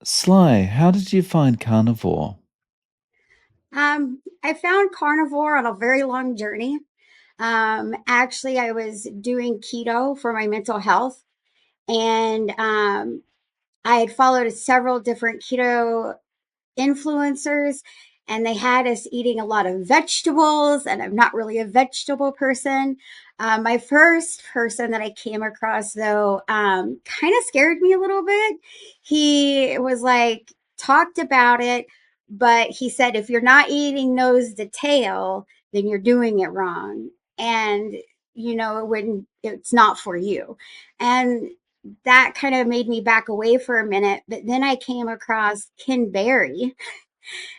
Sly, how did you find Carnivore? I found Carnivore on a very long journey. Actually, I was doing keto for my mental health, and I had followed several different keto influencers, and they had us eating a lot of vegetables, and I'm not really a vegetable person. My first person that I came across, though, kind of scared me a little bit. He was like, talked about it, but he said, if you're not eating nose to tail, then you're doing it wrong. And, when it's not for you. And that kind of made me back away for a minute. But then I came across Ken Berry,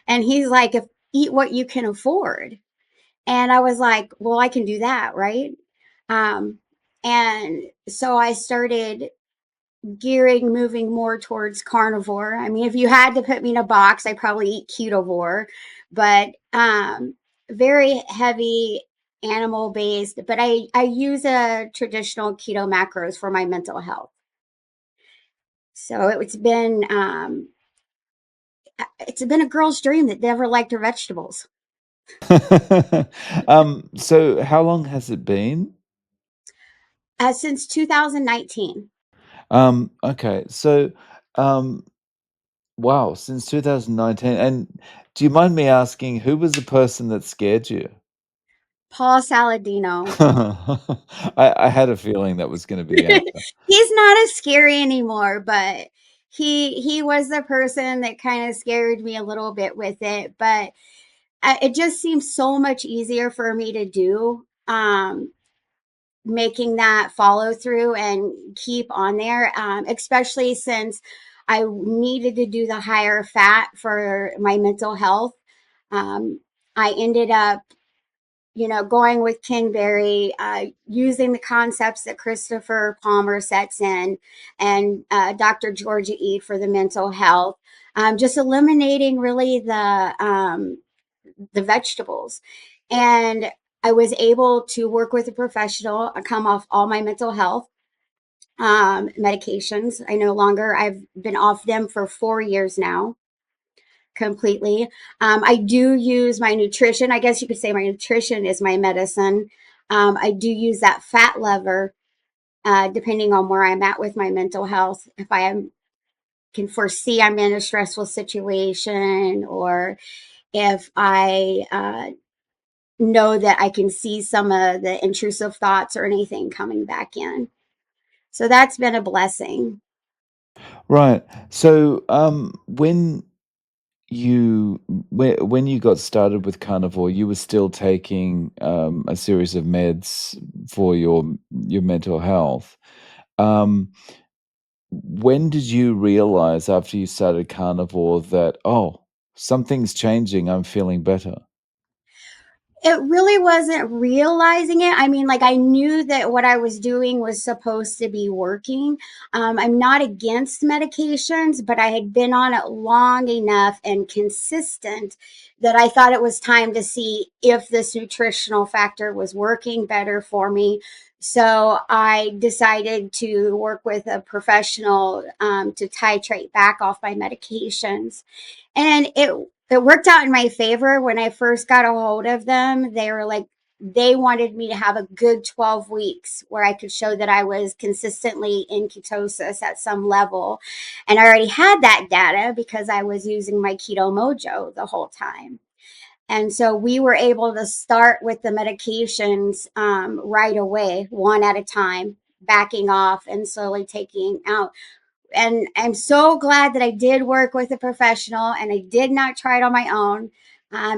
and he's like, if eat what you can afford. And I was like, well, I can do that, right? Um, and so I started moving more towards carnivore. I mean, if you had to put me in a box, I probably eat ketovore, but very heavy animal based. But I use a traditional keto macros for my mental health. So it's been a girl's dream that never liked her vegetables. So how long has it been? Since 2019. Okay, so um, wow, since 2019. And do you mind me asking who was the person that scared you? Paul Saladino. I had a feeling that was going to be the answer. He's not as scary anymore, but he was the person that kind of scared me a little bit with it. But it just seems so much easier for me to do. Making that follow through and keep on there, especially since I needed to do the higher fat for my mental health. Um, I ended up, going with Kinberry, using the concepts that Christopher Palmer sets in, and Dr. Georgia E for the mental health. Just eliminating really the vegetables. And I was able to work with a professional, come off all my mental health medications. I've been off them for 4 years now, completely. I do use my nutrition. I guess you could say my nutrition is my medicine. I do use that fat lever, depending on where I'm at with my mental health. If can foresee I'm in a stressful situation, or if I know that I can see some of the intrusive thoughts or anything coming back in. So that's been a blessing. Right. So when you got started with carnivore, you were still taking a series of meds for your mental health. Um, when did you realize after you started carnivore that, oh, something's changing, I'm feeling better? It really wasn't realizing it. I mean, like, I knew that what I was doing was supposed to be working. I'm not against medications, but I had been on it long enough and consistent that I thought it was time to see if this nutritional factor was working better for me. So I decided to work with a professional, to titrate back off my medications. And it worked out in my favor. When I first got a hold of them, they were like, they wanted me to have a good 12 weeks where I could show that I was consistently in ketosis at some level. And I already had that data because I was using my keto mojo the whole time. And so we were able to start with the medications, right away, one at a time, backing off and slowly taking out. And I'm so glad that I did work with a professional and I did not try it on my own.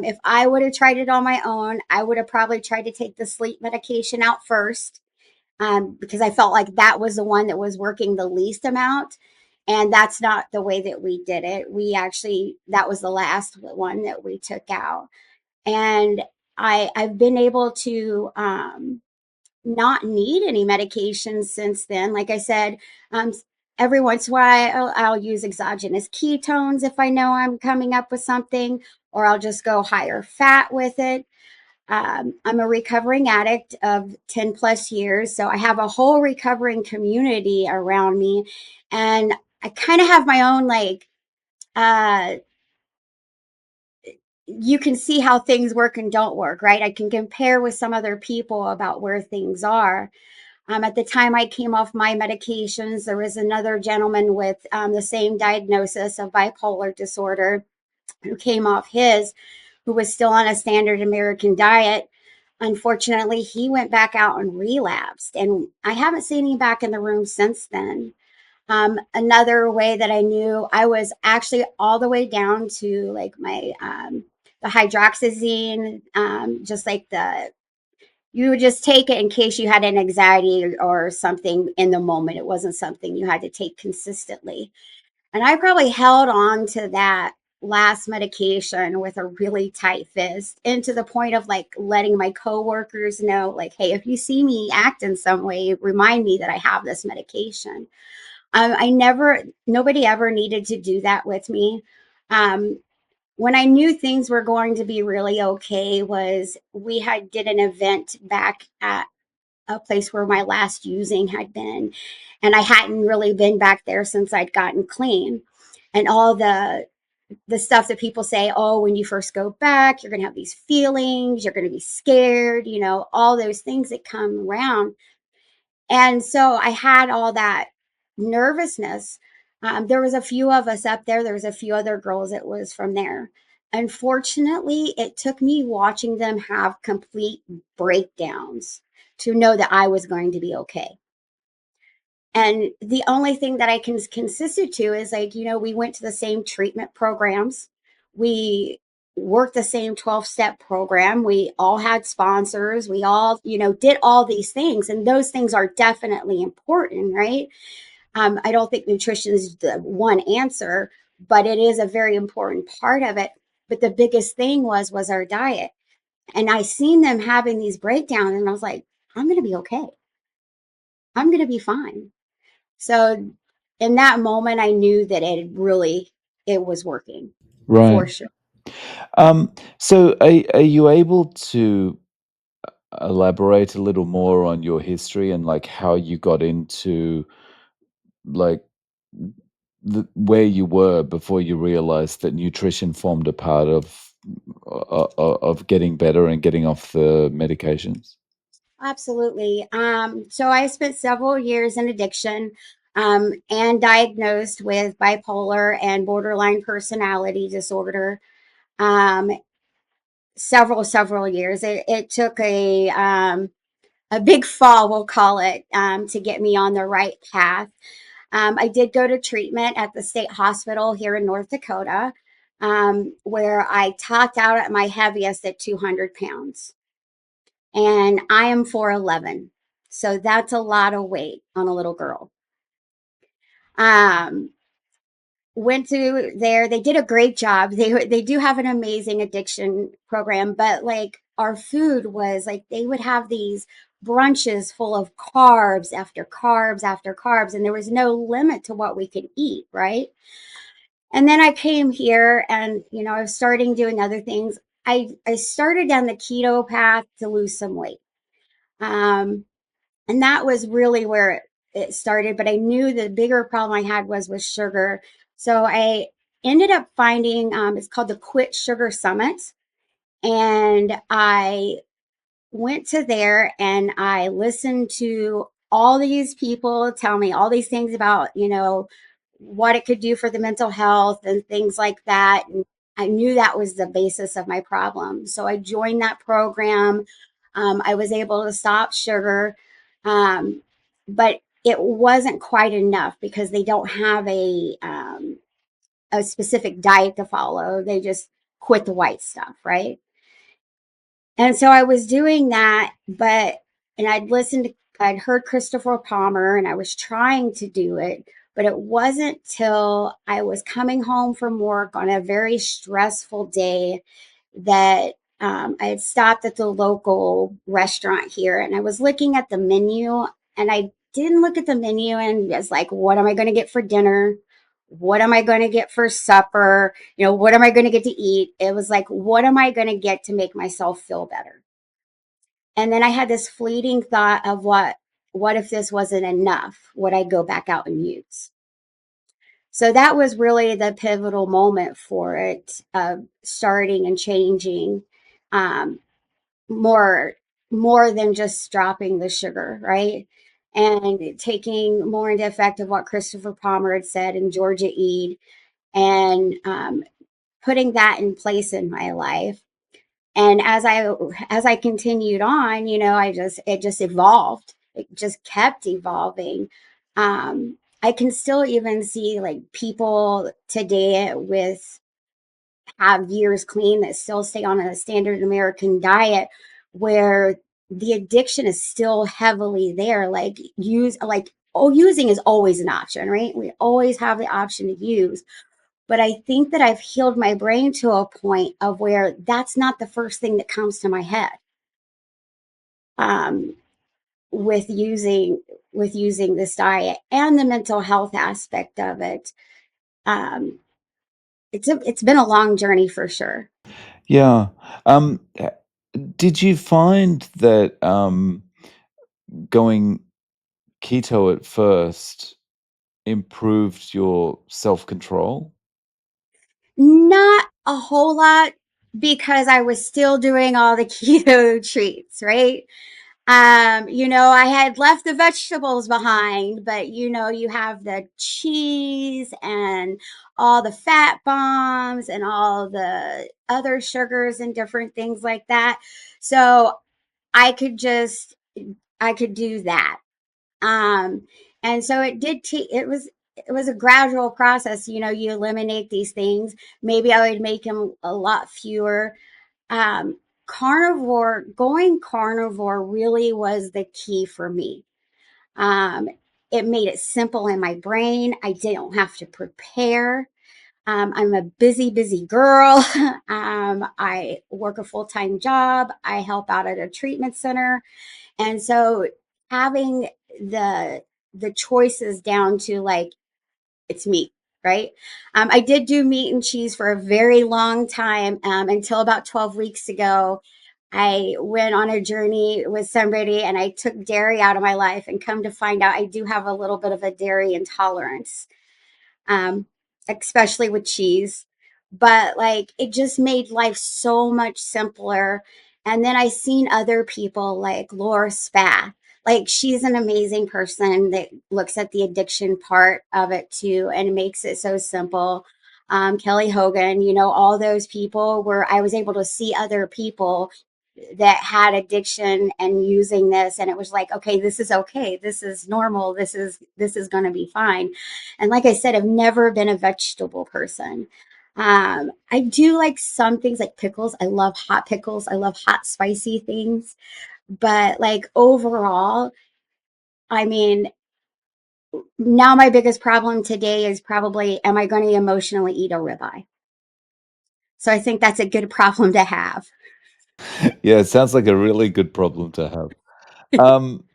If I would have tried it on my own, I would have probably tried to take the sleep medication out first, because I felt like that was the one that was working the least amount. And that's not the way that we did it. That was the last one that we took out. And I've been able to not need any medications since then. Like I said, um, every once in a while I'll use exogenous ketones if I know I'm coming up with something, or I'll just go higher fat with it. I'm a recovering addict of 10 plus years, so I have a whole recovering community around me. And I kind of have my own, like, uh, you can see how things work and don't work, right? I can compare with some other people about where things are. At the time I came off my medications, there was another gentleman with the same diagnosis of bipolar disorder who came off his, who was still on a standard American diet. Unfortunately, he went back out and relapsed, and I haven't seen him back in the room since then. Another way that I knew I was actually all the way down to like my the hydroxyzine, just like the you would just take it in case you had an anxiety or something in the moment. It wasn't something you had to take consistently. And I probably held on to that last medication with a really tight fist, and to the point of like letting my coworkers know, like, hey, if you see me act in some way, remind me that I have this medication. I never, nobody ever needed to do that with me. Um, when I knew things were going to be really okay was we had did an event back at a place where my last using had been, and I hadn't really been back there since I'd gotten clean. And all the stuff that people say, oh, when you first go back, you're going to have these feelings, you're going to be scared, all those things that come around. And so I had all that nervousness. There was a few of us up there. There was a few other girls that was from there. Unfortunately, it took me watching them have complete breakdowns to know that I was going to be okay. And the only thing that I can consistent to is like, we went to the same treatment programs. We worked the same 12-step program. We all had sponsors. We all, did all these things. And those things are definitely important, right? I don't think nutrition is the one answer, but it is a very important part of it. But the biggest thing was our diet. And I seen them having these breakdowns, and I was like, I'm going to be okay. I'm going to be fine. So in that moment, I knew that it was working for Right. sure. So are you able to elaborate a little more on your history and like how you got into like where you were before you realized that nutrition formed a part of getting better and getting off the medications? Absolutely. So I spent several years in addiction, and diagnosed with bipolar and borderline personality disorder. Um, several years. It took a big fall, we'll call it, to get me on the right path. I did go to treatment at the state hospital here in North Dakota, where I topped out at my heaviest at 200 pounds. And I am 4'11". So that's a lot of weight on a little girl. Um, Went to there. They did a great job. They do have an amazing addiction program, but like our food was like they would have these brunches full of carbs after carbs after carbs, and there was no limit to what we could eat, right? And then I came here, and I was starting doing other things. I started down the keto path to lose some weight. Um, and that was really where it started, but I knew the bigger problem I had was with sugar. So I ended up finding, it's called the Quit Sugar Summit, and I went to there and I listened to all these people tell me all these things about, what it could do for the mental health and things like that. And I knew that was the basis of my problem. So I joined that program. I was able to stop sugar, but it wasn't quite enough because they don't have a specific diet to follow. They just quit the white stuff, right? And so I was doing that, and I'd heard Christopher Palmer, and I was trying to do it, but it wasn't till I was coming home from work on a very stressful day that I had stopped at the local restaurant here, and I was looking at the menu, and I didn't look at the menu and was like, what am I going to get for dinner? What am I going to get for supper? What am I going to get to eat? It was like, what am I going to get to make myself feel better? And then I had this fleeting thought of what if this wasn't enough? Would I go back out and use? So that was really the pivotal moment for it, starting and changing, um, more more than just dropping the sugar, right? And taking more into effect of what Christopher Palmer had said and Georgia Ede, and putting that in place in my life. And as I continued on, I just it just evolved. It just kept evolving. I can still even see like people today with have years clean that still stay on a standard American diet where the addiction is still heavily there. Using is always an option, right? We always have the option to use. But I think that I've healed my brain to a point of where that's not the first thing that comes to my head, um, with using this diet and the mental health aspect of it. Um, it's been a long journey for sure. Yeah. Did you find that going keto at first improved your self-control? Not a whole lot because I was still doing all the keto treats, right? I had left the vegetables behind, but you have the cheese and all the fat bombs and all the other sugars and different things like that. So I could just I could do that. Um, and so it was a gradual process. You eliminate these things. Maybe I would make them a lot fewer. Going carnivore really was the key for me. Um, it made it simple in my brain. I didn't have to prepare. I'm a busy, busy girl. I work a full time job. I help out at a treatment center. And so having the the choices down to like it's meat, right? I did do meat and cheese for a very long time, until about 12 weeks ago. I went on a journey with somebody and I took dairy out of my life, and come to find out I do have a little bit of a dairy intolerance, um, especially with cheese. But like it just made life so much simpler. And then I seen other people like Laura Spath. Like she's an amazing person that looks at the addiction part of it too and makes it so simple. Kelly Hogan, all those people where I was able to see other people that had addiction and using this, and it was like, okay, this is okay, this is normal, this is going to be fine. And like I said, I've never been a vegetable person. I do like some things like pickles. I love hot pickles. I love hot spicy things. But like overall, I mean, now my biggest problem today is probably, am I going to emotionally eat a ribeye? So I think that's a good problem to have. Yeah, it sounds like a really good problem to have.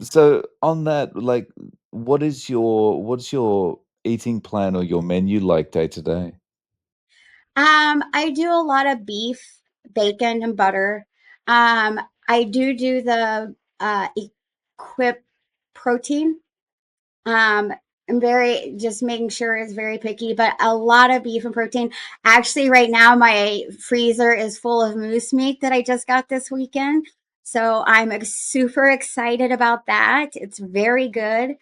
So on that, like, what's your eating plan or your menu like day to day? I do a lot of beef, bacon, and butter. I do the equip protein. Um, I'm very just making sure it's very picky, but a lot of beef and protein. Actually, right now my freezer is full of moose meat that I just got this weekend. So I'm super excited about that. It's very good.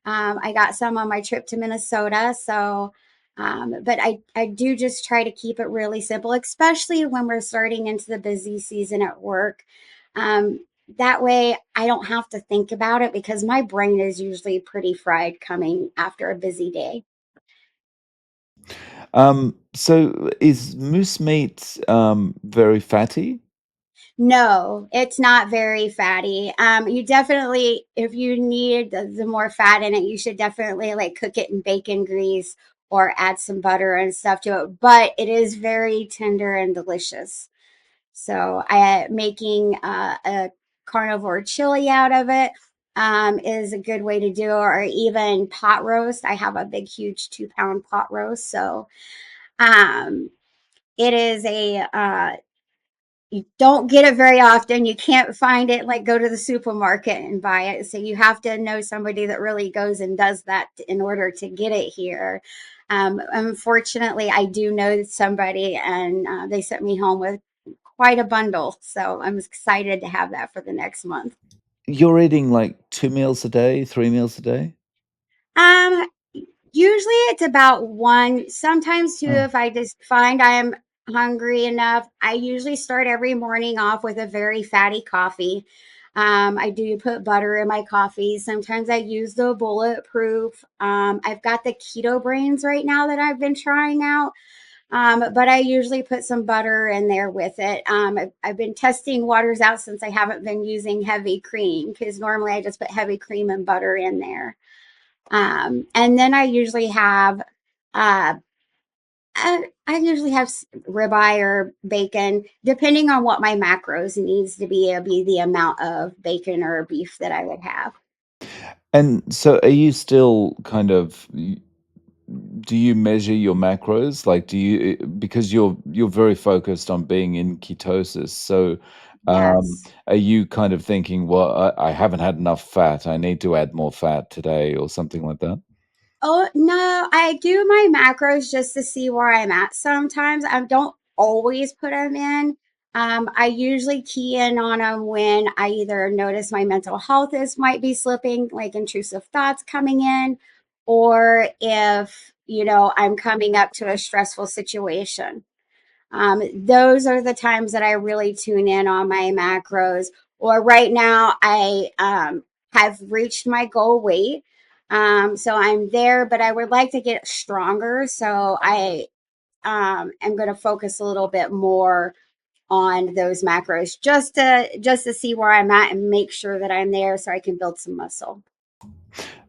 I got some on my trip to Minnesota. So, but I do just try to keep it really simple, especially when we're starting into the busy season at work. That way I don't have to think about it because my brain is usually pretty fried coming after a busy day. So is moose meat very fatty? No, it's not very fatty. You definitely, if you need the more fat in it, you should definitely like cook it in bacon grease or add some butter and stuff to it. But it is very tender and delicious. So I making a carnivore chili out of it, is a good way to do, or even pot roast. I have a big, huge 2 pound pot roast. So um, it is you don't get it very often. You can't find it, like go to the supermarket and buy it. So you have to know somebody that really goes and does that in order to get it here. Unfortunately, I do know somebody, and they sent me home with quite a bundle. So I'm excited to have that for the next month. You're eating like 2 meals a day, 3 meals a day? Um, Usually it's about one, sometimes two, Oh. if I just find I am hungry enough. I usually start every morning off with a very fatty coffee. I do put butter in my coffee. Sometimes I use the bulletproof. I've got the keto brains right now that I've been trying out. But I usually put some butter in there with it. I've been testing waters out since I haven't been using heavy cream because normally I just put heavy cream and butter in there. And then I usually have, uh, I usually have ribeye or bacon, depending on what my macros needs to be. It'll be the amount of bacon or beef that I would have. And so are you still kind of do you measure your macros? Like, do you because you're very focused on being in ketosis, so, Yes. are you kind of thinking, "Well, I haven't had enough fat, I need to add more fat today," or something like that? Oh, no, I do my macros just to see where I'm at sometimes. I don't always put them in. I usually key in on them when I either notice my mental health is might be slipping, like intrusive thoughts coming in, or if, I'm coming up to a stressful situation. Those are the times that I really tune in on my macros. Or right now, I have reached my goal weight. So I'm there, but I would like to get stronger. So I am going to focus a little bit more on those macros just to see where I'm at and make sure that I'm there so I can build some muscle.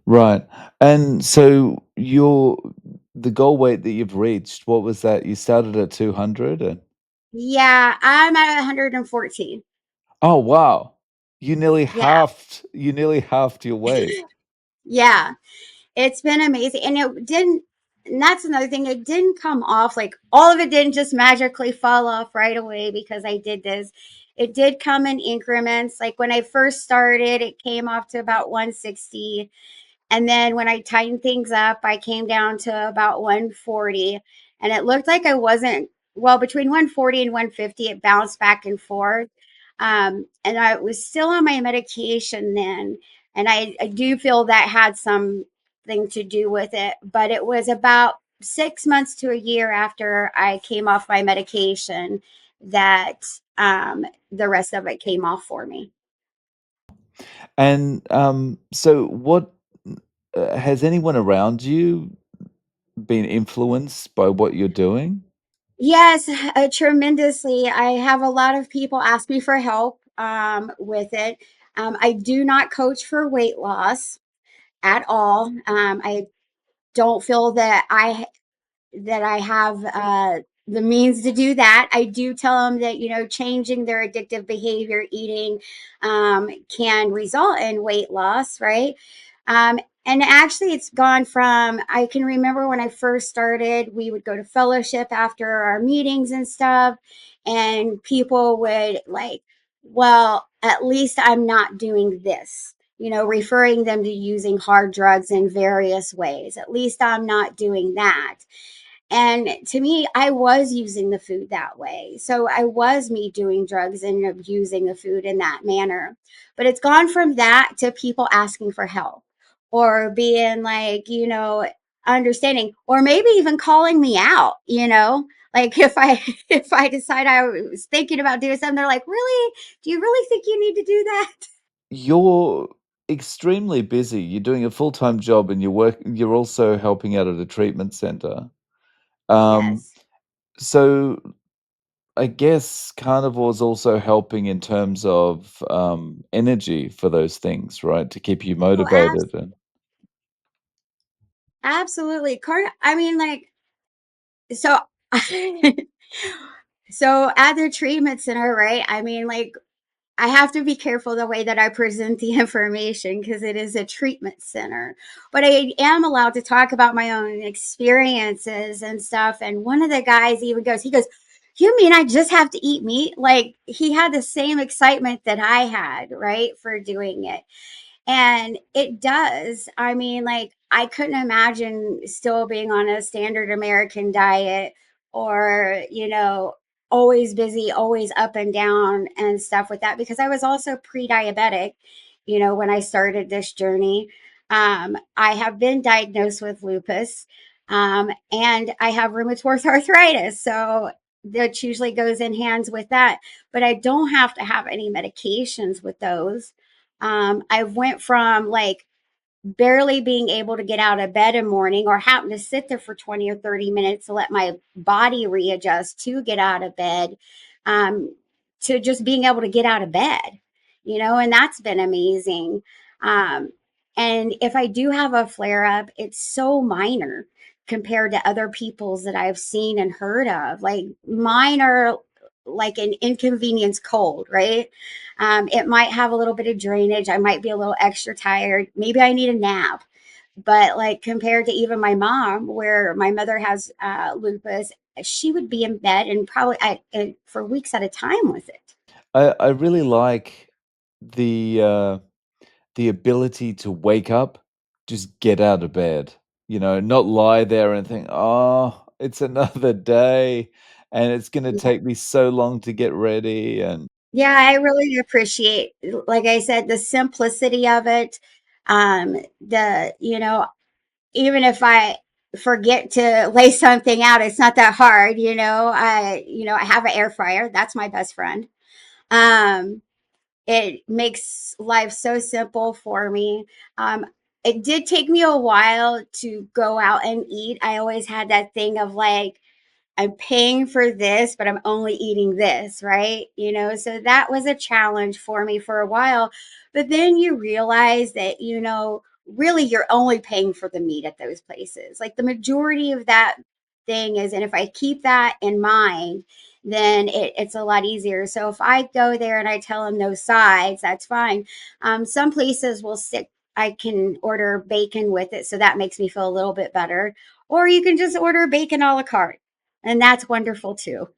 Right, and so your the goal weight that you've reached, what was that? You started at 200 and Yeah, I'm at 114. oh, wow. Yeah. You nearly halved your weight. Yeah. It's been amazing. And it didn't, and that's another thing, it didn't come off like all of it didn't just magically fall off right away because I did this. It did come in increments. Like when I first started, it came off to about 160. And then when I tightened things up, I came down to about 140. And it looked like I wasn't, well, between 140 and 150, it bounced back and forth. And I was still on my medication then. And I do feel that had something to do with it. But it was about 6 months to a year after I came off my medication that the rest of it came off for me. And, so what has anyone around you been influenced by what you're doing? Yes, tremendously. I have a lot of people ask me for help with it. I do not coach for weight loss at all. I don't feel that I have the means to do that. I do tell them that changing their addictive behavior, eating, can result in weight loss, right? Um, and actually, it's gone from I can remember when I first started, we would go to fellowship after our meetings and stuff, and people would like, well, at least I'm not doing this. Referring them to using hard drugs in various ways. At least I'm not doing that. And to me, I was using the food that way. So I was me doing drugs and abusing the food in that manner. But it's gone from that to people asking for help or being like, understanding or maybe even calling me out. Like if I if I decide I was thinking about doing something, they're like, "Really? Do you really think you need to do that?" You're extremely busy. You're doing a full-time job and you're also helping out at a treatment center. Um, Yes. so I guess carnivore's also helping in terms of, energy for those things, right? To keep you Oh, motivated and absolutely. I mean, like, so so at the treatment center, right? I mean, like, I have to be careful the way that I present the information because it is a treatment center. But I am allowed to talk about my own experiences and stuff. And one of the guys even goes, he goes, You mean I just have to eat meat? Like he had the same excitement that I had, right, for doing it. And it does. I mean, like, I couldn't imagine still being on a standard American diet or, always busy, always up and down and stuff with that because I was also pre diabetic, when I started this journey. I have been diagnosed with lupus and I have rheumatoid arthritis. So, that usually goes in hands with that. But I don't have to have any medications with those. I went from like barely being able to get out of bed in the morning or having to sit there for 20 or 30 minutes to let my body readjust to get out of bed um, to just being able to get out of bed, and that's been amazing. Um, and if I do have a flare up, it's so minor compared to other people's that I've seen and heard of. Like mine are like an inconvenience cold, right? It might have a little bit of drainage. I might be a little extra tired. Maybe I need a nap. But like compared to even my mom, where my mother has lupus, she would be in bed and probably for weeks at a time with it. I really like the, uh the ability to wake up, just get out of bed, not lie there and think, "Oh, it's another day, and it's gonna Yeah. take me so long to get ready," and Yeah, I really appreciate, like I said, the simplicity of it. Even if I forget to lay something out, it's not that hard. I have an air fryer. That's my best friend. Um, it makes life so simple for me. Um, it did take me a while to go out and eat. I always had that thing of like, I'm paying for this, but I'm only eating this, right? So that was a challenge for me for a while. But then you realize that, really you're only paying for the meat at those places. Like the majority of that thing is, and if I keep that in mind, then it's a lot easier. So if I go there and I tell them no sides, that's fine. Some places will stick, I can order bacon with it. So that makes me feel a little bit better. Or you can just order bacon a la carte and that's wonderful too.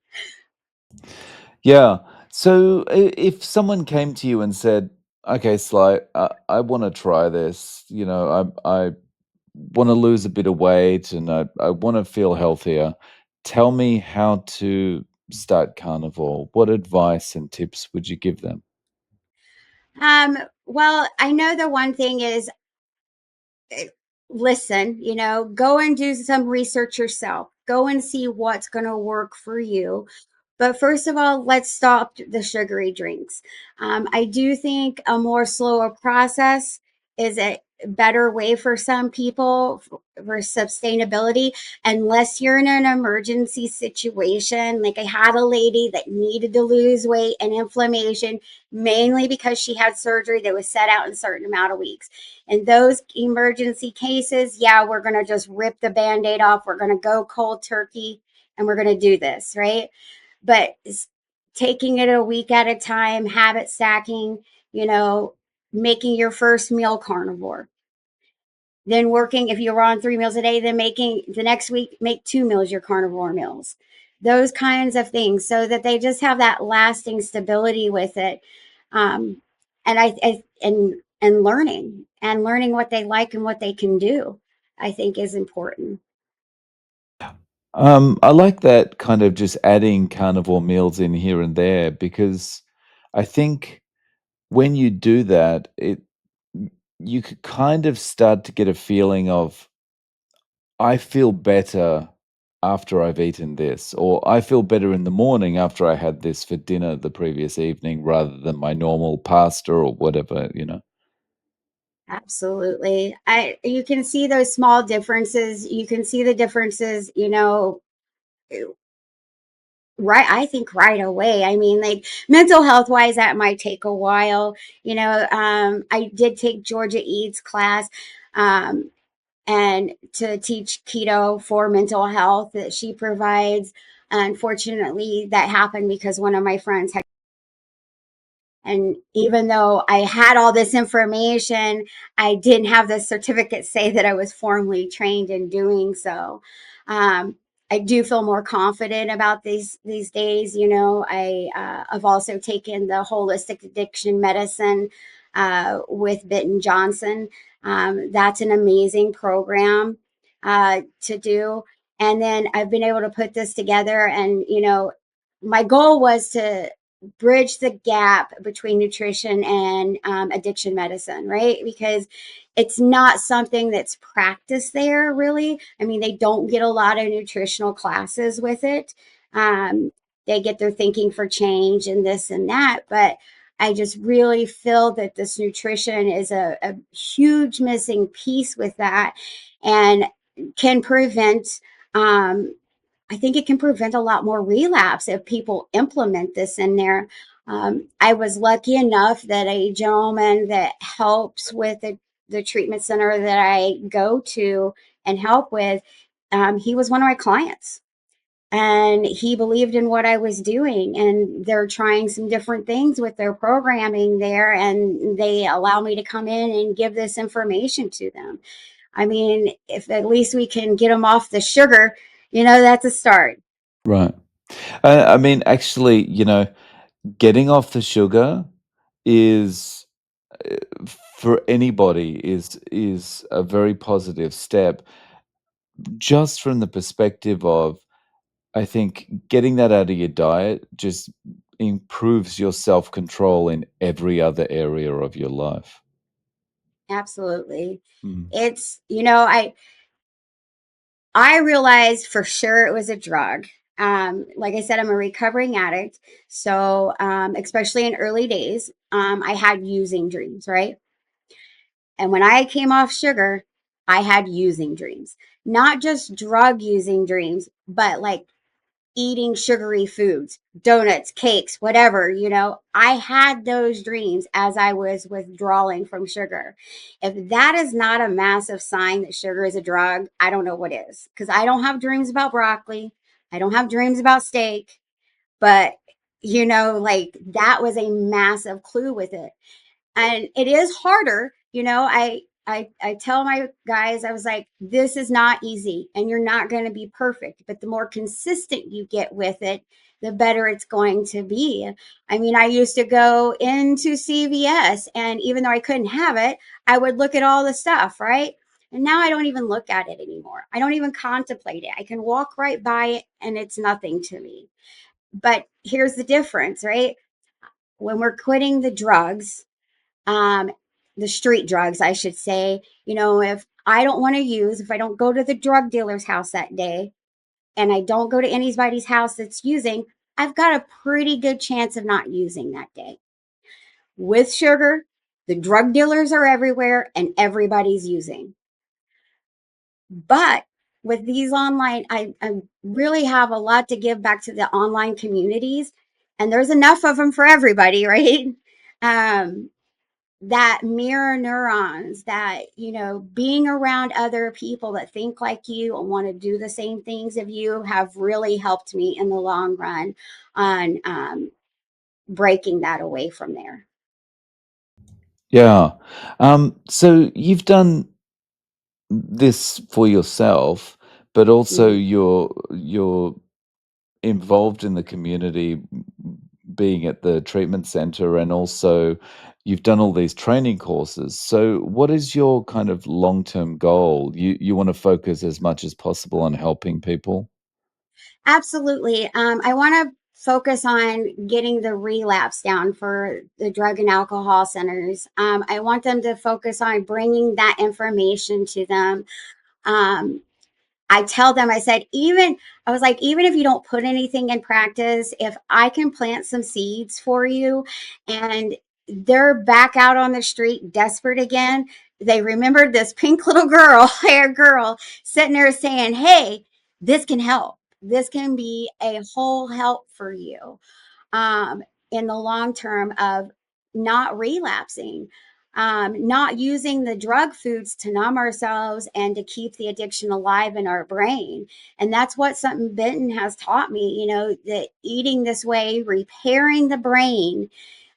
yeah. So if someone came to you and said, "Okay, Sly, I wanna try this, I wanna lose a bit of weight and I wanna feel healthier. Tell me how to start carnivore." What advice and tips would you give them? Well, I know the one thing is listen, go and do some research yourself. Go and see what's going to work for you. But first of all, let's stop the sugary drinks. I do think a more slower process is a better way for some people for sustainability, unless you're in an emergency situation. Like I had a lady that needed to lose weight and inflammation, mainly because she had surgery that was set out in a certain amount of weeks. In those emergency cases, yeah, we're going to just rip the band aid off. We're going to go cold turkey and we're going to do this, right? But taking it a week at a time, habit stacking, you know, making your first meal carnivore. Then working, if you're on 3 meals a day, then making the next week, make 2 meals your carnivore meals. Those kinds of things so that they just have that lasting stability with it. Um, and learning what they like and what they can do, I think is important. I like that kind of just adding carnivore meals in here and there because I think when you do that, you could kind of start to get a feeling of I feel better after I've eaten this, or I feel better in the morning after I had this for dinner the previous evening rather than my normal pasta or whatever. Absolutely. You can see those small differences. You can see the differences, right, I think right away. I mean, like mental health wise, that might take a while. I did take Georgia Eads class um, and to teach keto for mental health that she provides. Unfortunately, that happened because one of my friends had. And even though I had all this information, I didn't have the certificate say that I was formally trained in doing so. Um, I do feel more confident about these days. You know, I've also taken the holistic addiction medicine with Bitten Johnson. That's an amazing program to do. And then I've been able to put this together. And, you know, my goal was to bridge the gap between nutrition and addiction medicine, right? Because it's not something that's practiced there really. I mean, they don't get a lot of nutritional classes with it. Um, they get their thinking for change and this and that, but I just really feel that this nutrition is a huge missing piece with that and can prevent, um, I think it can prevent a lot more relapse if people implement this in there. I was lucky enough that a gentleman that helps with the treatment center that I go to and help with, he was one of my clients and he believed in what I was doing. And they're trying some different things with their programming there, and they allow me to come in and give this information to them. I mean, if at least we can get them off the sugar, you know, that's a start. Right. I mean, actually, getting off the sugar is for anybody is a very positive step, just from the perspective of, I think getting that out of your diet just improves your self-control in every other area of your life. Absolutely. Mm. It's, you know, I realized for sure it was a drug. Like I said, I'm a recovering addict. So, especially in early days, I had using dreams, right? And when I came off sugar, I had using dreams, not just drug using dreams, but like eating sugary foods, donuts, cakes, whatever, you know, I had those dreams as I was withdrawing from sugar. If that is not a massive sign that sugar is a drug, I don't know what is. Because I don't have dreams about broccoli. I don't have dreams about steak. But, you know, like that was a massive clue with it, and it is harder. You know, I tell my guys, I was like, this is not easy and you're not going to be perfect, but the more consistent you get with it, the better it's going to be. I mean, I used to go into CVS, and even though I couldn't have it, I would look at all the stuff, right? And now I don't even look at it anymore. I don't even contemplate it. I can walk right by it and it's nothing to me. But here's the difference, right? When we're quitting um, the street drugs, I should say. You know, if I don't want to use, if I don't go to the drug dealer's house that day and I don't go to anybody's house that's using, I've got a pretty good chance of not using that day. With sugar, the drug dealers are everywhere and everybody's using. But with these online, I really have a lot to give back to the online communities, and there's enough of them for everybody, right? Um, that mirror neurons, that, you know, being around other people that think like you and want to do the same things of you have really helped me in the long run on breaking that away from there. Yeah. So you've done this for yourself, but also Mm-hmm. you're involved in the community, being at the treatment center, and also you've done all these training courses. So what is your kind of long-term goal? You want to focus as much as possible on helping people? Absolutely. I want to focus on getting the relapse down for the drug and alcohol centers. I want them to focus on bringing that information to them. Um, I tell them, I said, I was like, even if you don't put anything in practice, if I can plant some seeds for you and they're back out on the street desperate again, they remembered this pink little girl, hair girl, sitting there saying, hey, this can help. This can be a whole help for you um, in the long term of not relapsing, not using the drug foods to numb ourselves and to keep the addiction alive in our brain. And that's what something Benton has taught me, you know, that eating this way, repairing the brain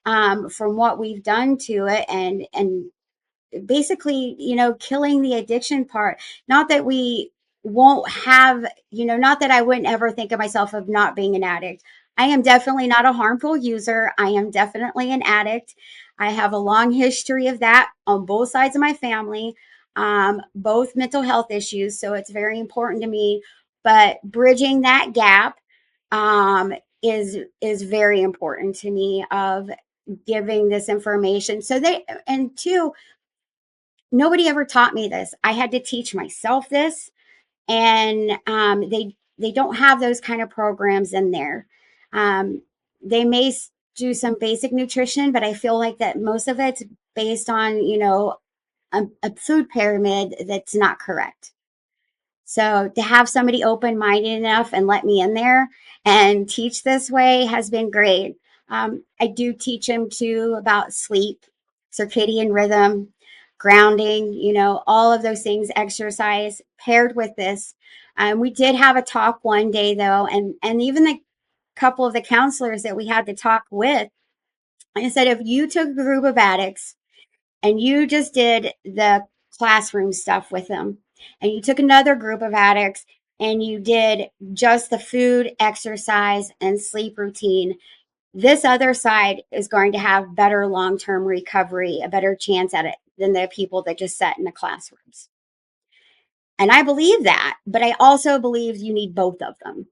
from what we've done to it, and basically, you know, killing the addiction part. Not that we won't have, not that I wouldn't ever think of myself of not being an addict. I am definitely not a harmful user. I am definitely an addict. I have a long history of that on both sides of my family, both mental health issues. So it's very important to me. But bridging that gap um, is very important to me of giving this information. So they, and two, nobody ever taught me this. I had to teach myself this, and they don't have those kind of programs in there. They may do some basic nutrition, but I feel like that most of it's based on a food pyramid that's not correct. So to have somebody open minded enough and let me in there and teach this way has been great. I do teach them too about sleep, circadian rhythm, grounding, all of those things, exercise paired with this. We did have a talk one day though, and even the couple of the counselors that we had to talk with, I said, if you took a group of addicts and you just did the classroom stuff with them, and you took another group of addicts and you did just the food, exercise, and sleep routine, this other side is going to have better long term recovery, a better chance at it than the people that just sat in the classrooms. And I believe that, but I also believe you need both of them.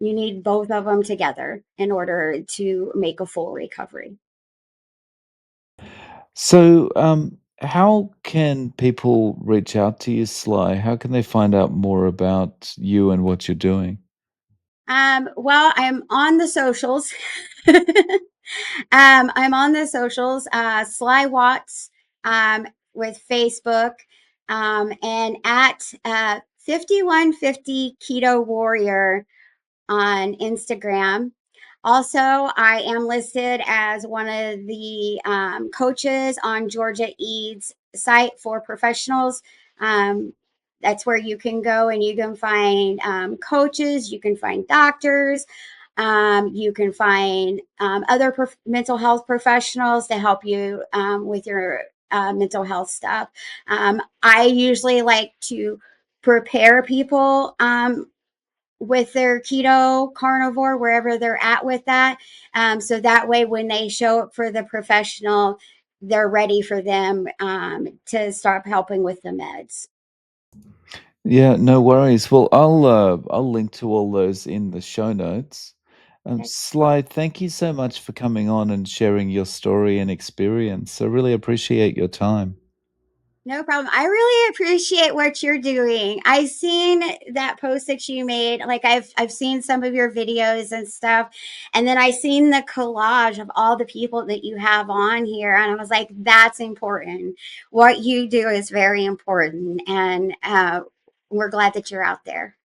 You need both of them together in order to make a full recovery. So, how can people reach out to you, Sly? How can they find out more about you and what you're doing? Well, I'm on the socials. I'm on the socials, Sly Watts, with Facebook, and at 5150 Keto Warrior on Instagram. Also, I am listed as one of the coaches on Georgia Eads site for professionals. Um, that's where you can go and you can find coaches, you can find doctors, you can find other mental health professionals to help you with your mental health stuff. I usually like to prepare people with their keto, carnivore, wherever they're at with that. So that way, when they show up for the professional, they're ready for them to start helping with the meds. Yeah, no worries. Well, I'll link to all those in the show notes. Okay. Sly, thank you so much for coming on and sharing your story and experience. I really appreciate your time. No problem. I really appreciate what you're doing. I seen that post that you made. Like I've seen some of your videos and stuff. And then I seen the collage of all the people that you have on here. And I was like, that's important. What you do is very important. And we're glad that you're out there.